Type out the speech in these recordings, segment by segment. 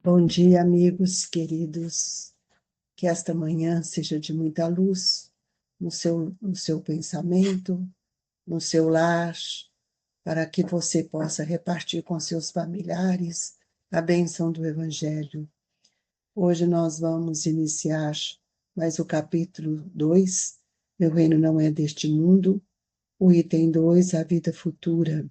Bom dia, amigos queridos. Que esta manhã seja de muita luz no seu pensamento, no seu lar, para que você possa repartir com seus familiares a bênção do Evangelho. Hoje nós vamos iniciar mais o capítulo 2, Meu reino não é deste mundo, o item 2, a vida futura.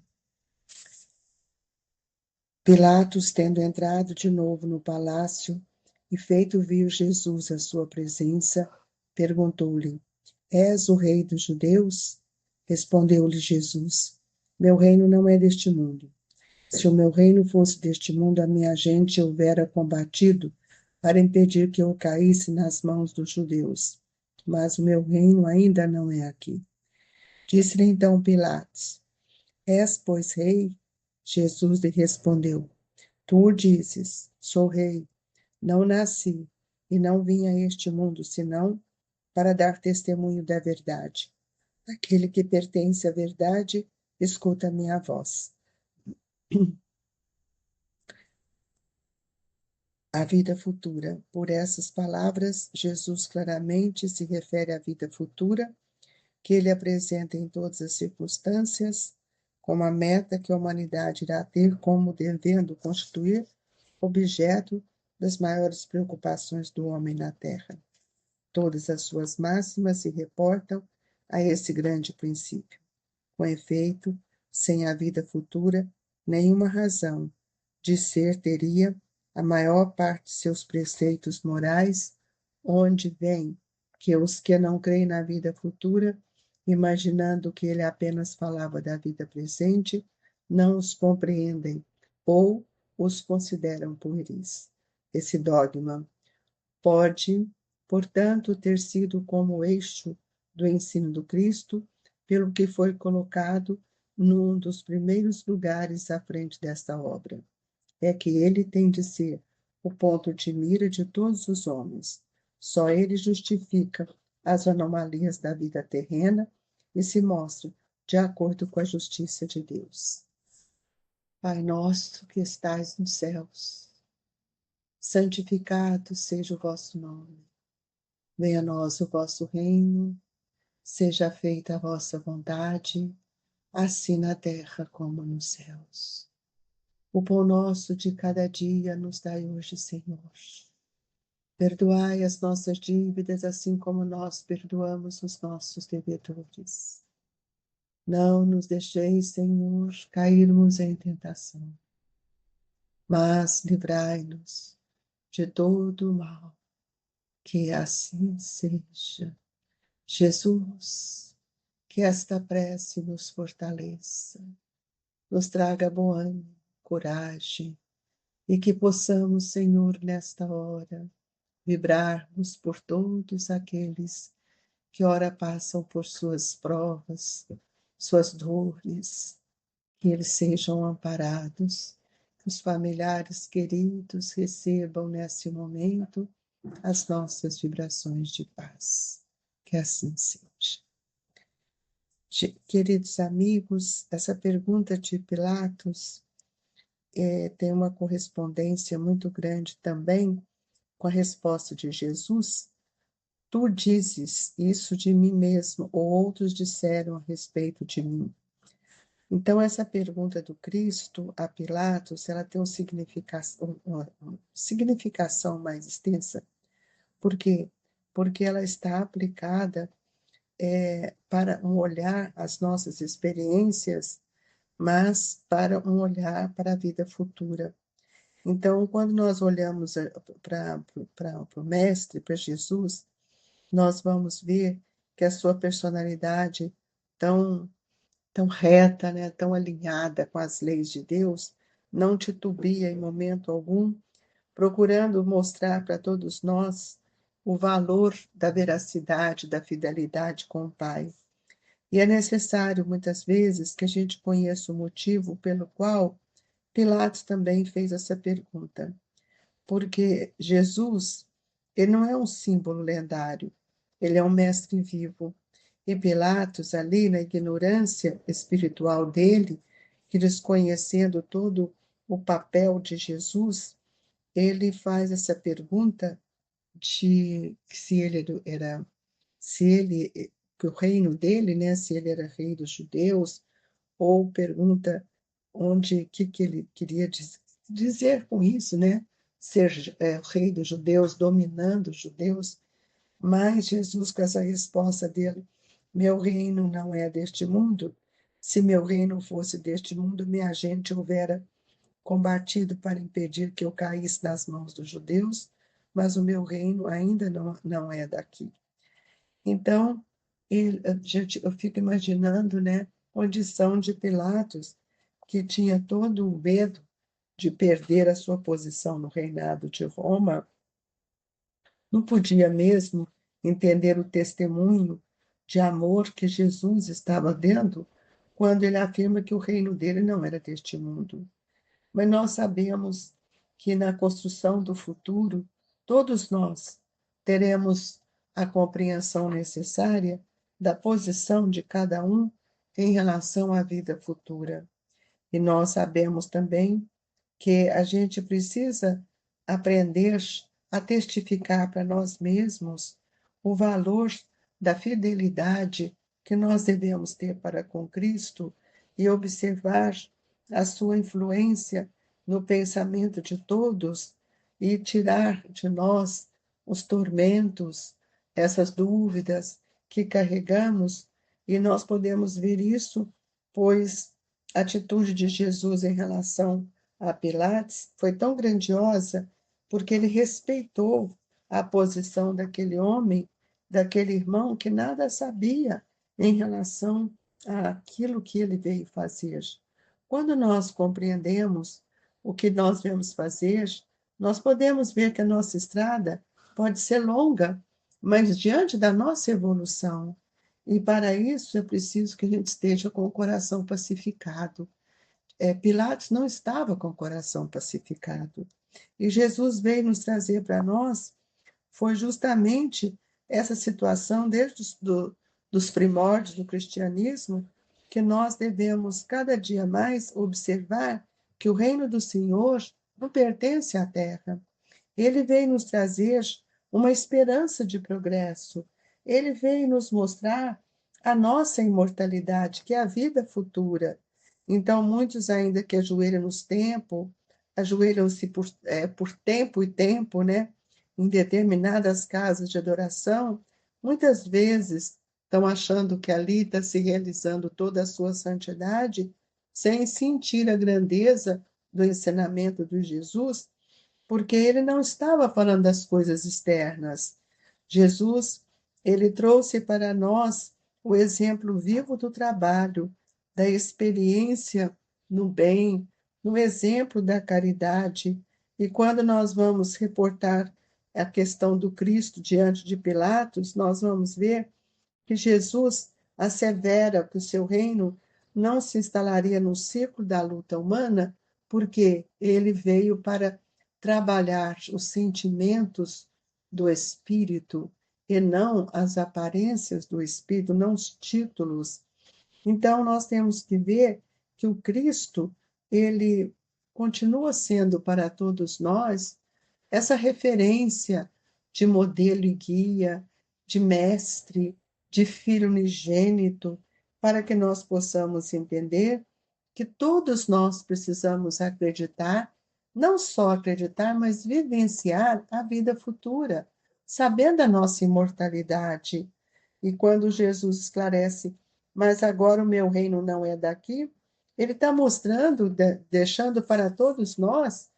Pilatos, tendo entrado de novo no palácio e feito vir Jesus à sua presença, perguntou-lhe: És o rei dos judeus? Respondeu-lhe Jesus: Meu reino não é deste mundo. Se o meu reino fosse deste mundo, a minha gente houvera combatido para impedir que eu caísse nas mãos dos judeus. Mas o meu reino ainda não é aqui. Disse-lhe então Pilatos: És, pois, rei? Jesus lhe respondeu: Tu o dizes, sou rei. Não nasci e não vim a este mundo senão para dar testemunho da verdade. Aquele que pertence à verdade, escuta a minha voz. A vida futura. Por essas palavras, Jesus claramente se refere à vida futura, que ele apresenta em todas as circunstâncias, como a meta que a humanidade irá ter como devendo constituir objeto das maiores preocupações do homem na Terra. Todas as suas máximas se reportam a esse grande princípio. Com efeito, sem a vida futura, nenhuma razão de ser teria a maior parte de seus preceitos morais, onde vem que os que não creem na vida futura, imaginando que ele apenas falava da vida presente, não os compreendem ou os consideram pueris. Esse dogma pode, portanto, ter sido como eixo do ensino do Cristo, pelo que foi colocado num dos primeiros lugares à frente desta obra. É que ele tem de ser o ponto de mira de todos os homens. Só ele justifica as anomalias da vida terrena e se mostra de acordo com a justiça de Deus. Pai nosso que estais nos céus, santificado seja o vosso nome. Venha a nós o vosso reino, seja feita a vossa vontade, assim na terra como nos céus. O pão nosso de cada dia nos dai hoje, Senhor. Perdoai as nossas dívidas, assim como nós perdoamos os nossos devedores. Não nos deixeis, Senhor, cairmos em tentação, mas livrai-nos de todo o mal, que assim seja. Jesus, que esta prece nos fortaleça, nos traga bom ânimo, coragem, e que possamos, Senhor, nesta hora, vibrarmos por todos aqueles que ora passam por suas provas, suas dores, que eles sejam amparados, que os familiares queridos recebam nesse momento as nossas vibrações de paz. Que assim seja. Queridos amigos, essa pergunta de Pilatos tem uma correspondência muito grande também com a resposta de Jesus. Tu dizes isso de mim mesmo, ou outros disseram a respeito de mim. Então, essa pergunta do Cristo a Pilatos, ela tem uma significação mais extensa. Por quê? Porque ela está aplicada para um olhar às nossas experiências, mas para um olhar para a vida futura. Então, quando nós olhamos para o Mestre, para Jesus, nós vamos ver que a sua personalidade tão, tão reta, né, tão alinhada com as leis de Deus, não titubia em momento algum, procurando mostrar para todos nós o valor da veracidade, da fidelidade com o Pai. E é necessário, muitas vezes, que a gente conheça o motivo pelo qual Pilatos também fez essa pergunta. Porque Jesus, ele não é um símbolo lendário, ele é um mestre vivo. E Pilatos, ali na ignorância espiritual dele, que desconhecendo todo o papel de Jesus, ele faz essa pergunta de se ele era, se ele, que o reino dele, né, se ele era rei dos judeus, ou pergunta onde, que ele queria dizer com isso, né? Ser rei dos judeus, dominando os judeus. Mas Jesus, com essa resposta dele, meu reino não é deste mundo. Se meu reino fosse deste mundo, minha gente houvera combatido para impedir que eu caísse nas mãos dos judeus, mas o meu reino ainda não é daqui. Então, eu fico imaginando, né, a condição de Pilatos, que tinha todo o medo de perder a sua posição no reinado de Roma, não podia mesmo entender o testemunho de amor que Jesus estava dando quando ele afirma que o reino dele não era deste mundo. Mas nós sabemos que na construção do futuro, todos nós teremos a compreensão necessária da posição de cada um em relação à vida futura. E nós sabemos também que a gente precisa aprender a testificar para nós mesmos o valor da fidelidade que nós devemos ter para com Cristo e observar a sua influência no pensamento de todos e tirar de nós os tormentos, essas dúvidas que carregamos, e nós podemos ver isso, pois a atitude de Jesus em relação a Pilatos foi tão grandiosa porque ele respeitou a posição daquele homem, daquele irmão que nada sabia em relação àquilo que ele veio fazer. Quando nós compreendemos o que nós vamos fazer, nós podemos ver que a nossa estrada pode ser longa, mas diante da nossa evolução. E para isso é preciso que a gente esteja com o coração pacificado. Pilatos não estava com o coração pacificado. E Jesus veio nos trazer para nós, foi justamente essa situação, desde dos primórdios do cristianismo, que nós devemos cada dia mais observar que o reino do Senhor não pertence à terra. Ele veio nos trazer uma esperança de progresso. Ele veio nos mostrar a nossa imortalidade, que é a vida futura. Então, muitos ainda que ajoelham-se por tempo e tempo, né, em determinadas casas de adoração, muitas vezes estão achando que ali está se realizando toda a sua santidade, sem sentir a grandeza do ensinamento de Jesus, porque ele não estava falando das coisas externas. Jesus, ele trouxe para nós o exemplo vivo do trabalho, da experiência no bem, no exemplo da caridade. E quando nós vamos reportar a questão do Cristo diante de Pilatos, nós vamos ver que Jesus assevera que o seu reino não se instalaria no ciclo da luta humana, porque ele veio para trabalhar os sentimentos do espírito e não as aparências do espírito, não os títulos. Então nós temos que ver que o Cristo, ele continua sendo para todos nós essa referência de modelo e guia, de mestre, de filho unigênito, para que nós possamos entender que todos nós precisamos acreditar, não só acreditar, mas vivenciar a vida futura, sabendo a nossa imortalidade. E quando Jesus esclarece, mas agora o meu reino não é daqui, ele está mostrando, deixando para todos nós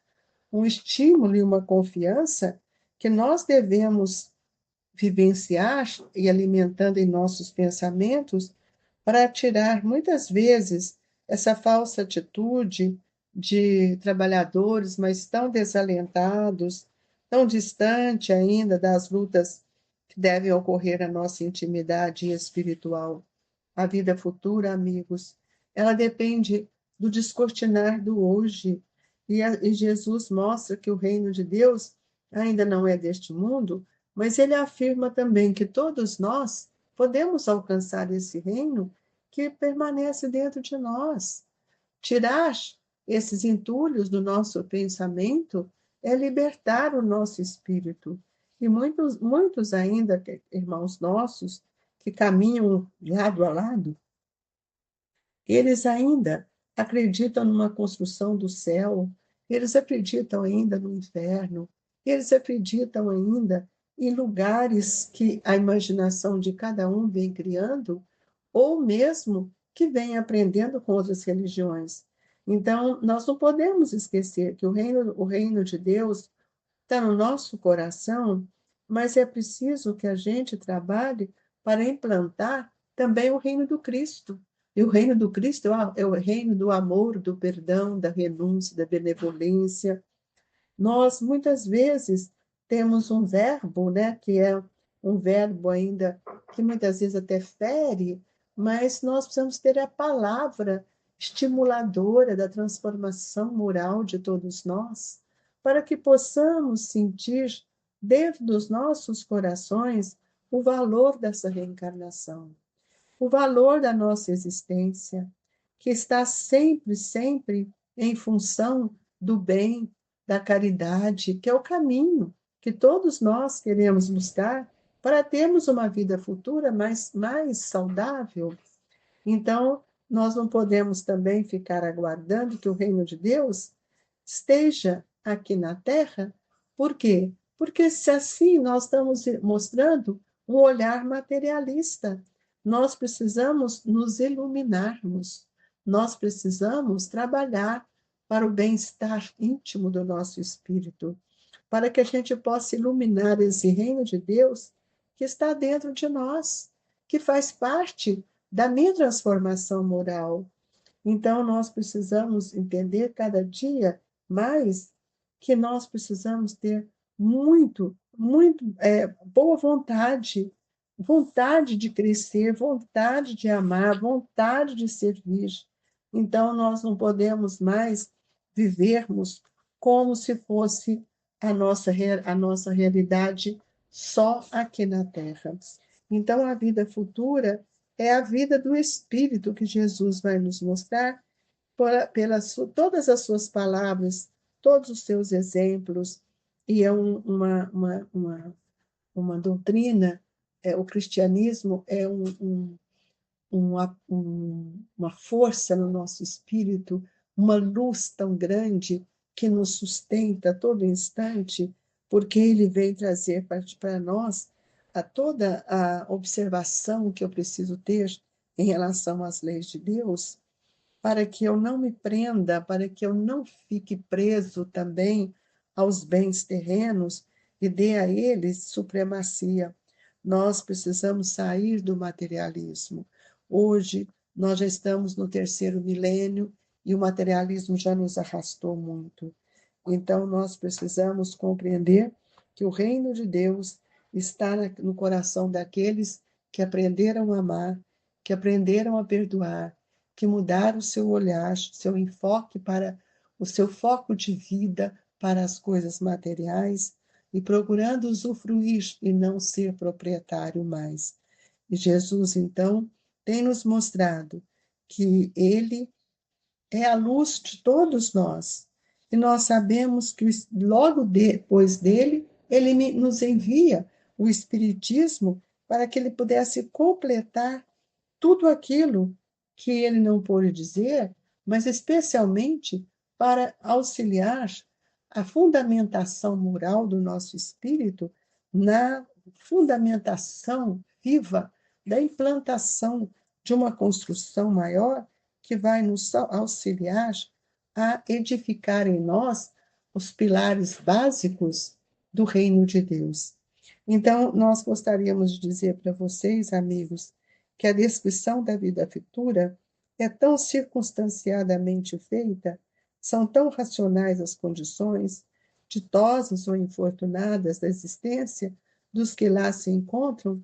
um estímulo e uma confiança que nós devemos vivenciar e alimentando em nossos pensamentos para tirar muitas vezes essa falsa atitude de trabalhadores, mas tão desalentados, tão distante ainda das lutas que devem ocorrer na nossa intimidade espiritual. A vida futura, amigos, ela depende do descortinar do hoje. E Jesus mostra que o reino de Deus ainda não é deste mundo, mas ele afirma também que todos nós podemos alcançar esse reino que permanece dentro de nós. Tirar esses entulhos do nosso pensamento é libertar o nosso espírito. E muitos ainda, irmãos nossos, que caminham lado a lado, eles ainda acreditam numa construção do céu, eles acreditam ainda no inferno, eles acreditam ainda em lugares que a imaginação de cada um vem criando, ou mesmo que vem aprendendo com outras religiões. Então, nós não podemos esquecer que o reino de Deus está no nosso coração, mas é preciso que a gente trabalhe para implantar também o reino do Cristo. E o reino do Cristo é o reino do amor, do perdão, da renúncia, da benevolência. Nós, muitas vezes, temos um verbo, né, que é um verbo ainda que muitas vezes até fere, mas nós precisamos ter a palavra estimuladora da transformação moral de todos nós, para que possamos sentir dentro dos nossos corações o valor dessa reencarnação, o valor da nossa existência, que está sempre, sempre em função do bem, da caridade, que é o caminho que todos nós queremos buscar para termos uma vida futura mais saudável. Então, nós não podemos também ficar aguardando que o reino de Deus esteja aqui na Terra. Por quê? Porque se assim nós estamos mostrando um olhar materialista, nós precisamos nos iluminarmos, nós precisamos trabalhar para o bem-estar íntimo do nosso espírito, para que a gente possa iluminar esse reino de Deus que está dentro de nós, que faz parte da minha transformação moral. Então, nós precisamos entender cada dia mais que nós precisamos ter boa vontade, vontade de crescer, vontade de amar, vontade de servir. Então, nós não podemos mais vivermos como se fosse a nossa realidade só aqui na Terra. Então, a vida futura é a vida do Espírito que Jesus vai nos mostrar pelas todas as suas palavras, todos os seus exemplos, e é uma doutrina, o cristianismo é uma força no nosso espírito, uma luz tão grande que nos sustenta a todo instante, porque ele vem trazer para nós toda a observação que eu preciso ter em relação às leis de Deus, para que eu não me prenda, para que eu não fique preso também aos bens terrenos e dê a eles supremacia. Nós precisamos sair do materialismo. Hoje, nós já estamos no terceiro milênio e o materialismo já nos arrastou muito. Então, nós precisamos compreender que o reino de Deus está no coração daqueles que aprenderam a amar, que aprenderam a perdoar, que mudaram o seu olhar, seu enfoque para o seu foco de vida para as coisas materiais e procurando usufruir e não ser proprietário mais. E Jesus, então, tem nos mostrado que ele é a luz de todos nós. E nós sabemos que logo depois dele, ele nos envia o Espiritismo para que ele pudesse completar tudo aquilo que ele não pôde dizer, mas especialmente para auxiliar a fundamentação moral do nosso espírito na fundamentação viva da implantação de uma construção maior que vai nos auxiliar a edificar em nós os pilares básicos do reino de Deus. Então, nós gostaríamos de dizer para vocês, amigos, que a descrição da vida futura é tão circunstanciadamente feita, são tão racionais as condições, ditosas ou infortunadas da existência dos que lá se encontram,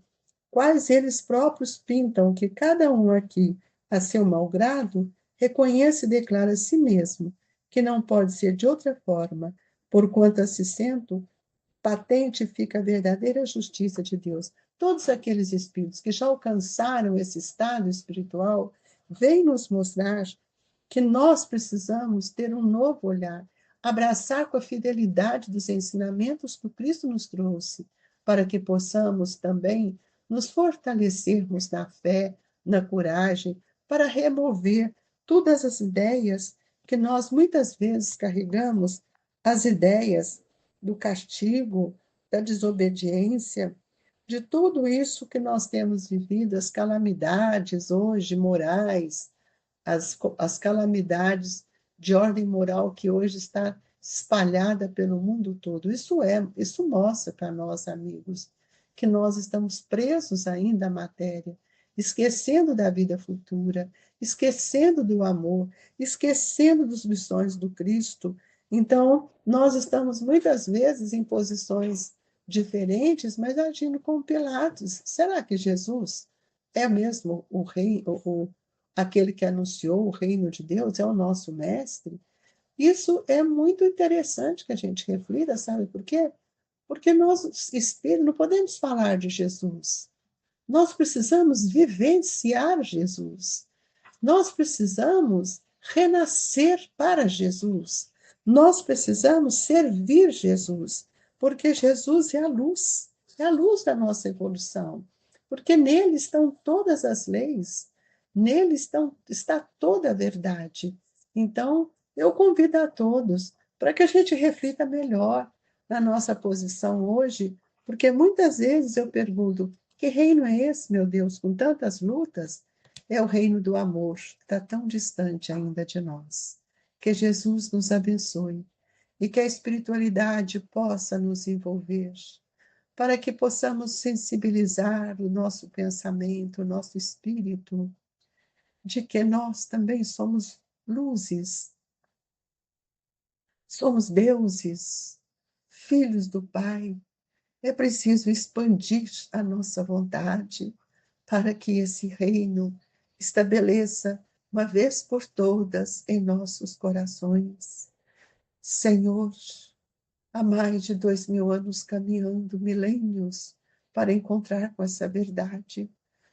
quais eles próprios pintam que cada um aqui, a seu malgrado, reconhece e declara a si mesmo que não pode ser de outra forma, porquanto a se sento, patente fica a verdadeira justiça de Deus. Todos aqueles espíritos que já alcançaram esse estado espiritual vêm nos mostrar que nós precisamos ter um novo olhar. abraçar com a fidelidade dos ensinamentos que o Cristo nos trouxe, para que possamos também nos fortalecermos na fé, na coragem, para remover todas as ideias que nós muitas vezes carregamos, as ideias do castigo, da desobediência, de tudo isso que nós temos vivido, as calamidades hoje morais, as calamidades de ordem moral que hoje está espalhada pelo mundo todo. Isso mostra para nós, amigos, que nós estamos presos ainda à matéria, esquecendo da vida futura, esquecendo do amor, esquecendo dos missões do Cristo. Então, nós estamos muitas vezes em posições diferentes, mas agindo como Pilatos. Será que Jesus é mesmo o rei, aquele que anunciou o reino de Deus, é o nosso mestre? Isso é muito interessante que a gente reflita, sabe por quê? Porque nós, espíritos, não podemos falar de Jesus. Nós precisamos vivenciar Jesus. Nós precisamos renascer para Jesus. Nós precisamos servir Jesus, porque Jesus é a luz da nossa evolução. Porque nele estão todas as leis, está toda a verdade. Então, eu convido a todos para que a gente reflita melhor na nossa posição hoje, porque muitas vezes eu pergunto: que reino é esse, meu Deus, com tantas lutas? É o reino do amor, que está tão distante ainda de nós. Que Jesus nos abençoe e que a espiritualidade possa nos envolver, para que possamos sensibilizar o nosso pensamento, o nosso espírito, de que nós também somos luzes, somos deuses, filhos do Pai. É preciso expandir a nossa vontade para que esse reino estabeleça uma vez por todas em nossos corações. Senhor, há mais de 2000 anos caminhando, milênios, para encontrar com essa verdade.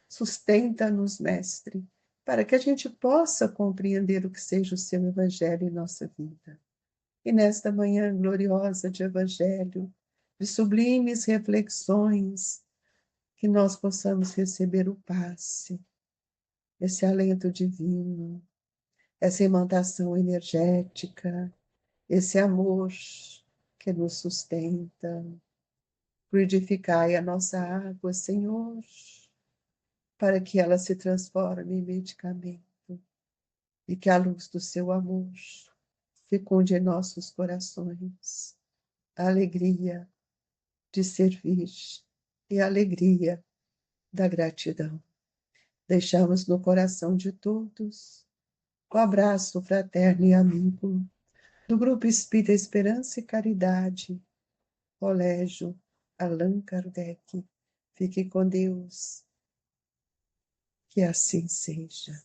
Sustenta-nos, Mestre, para que a gente possa compreender o que seja o seu Evangelho em nossa vida. E nesta manhã gloriosa de Evangelho, de sublimes reflexões, que nós possamos receber o passe, esse alento divino, essa imantação energética, esse amor que nos sustenta. Fluidificai a nossa água, Senhor, para que ela se transforme em medicamento e que a luz do seu amor fecunde em nossos corações a alegria de servir e a alegria da gratidão. Deixamos no coração de todos o abraço fraterno e amigo do Grupo Espírita Esperança e Caridade, Colégio Allan Kardec. Fique com Deus, que assim seja.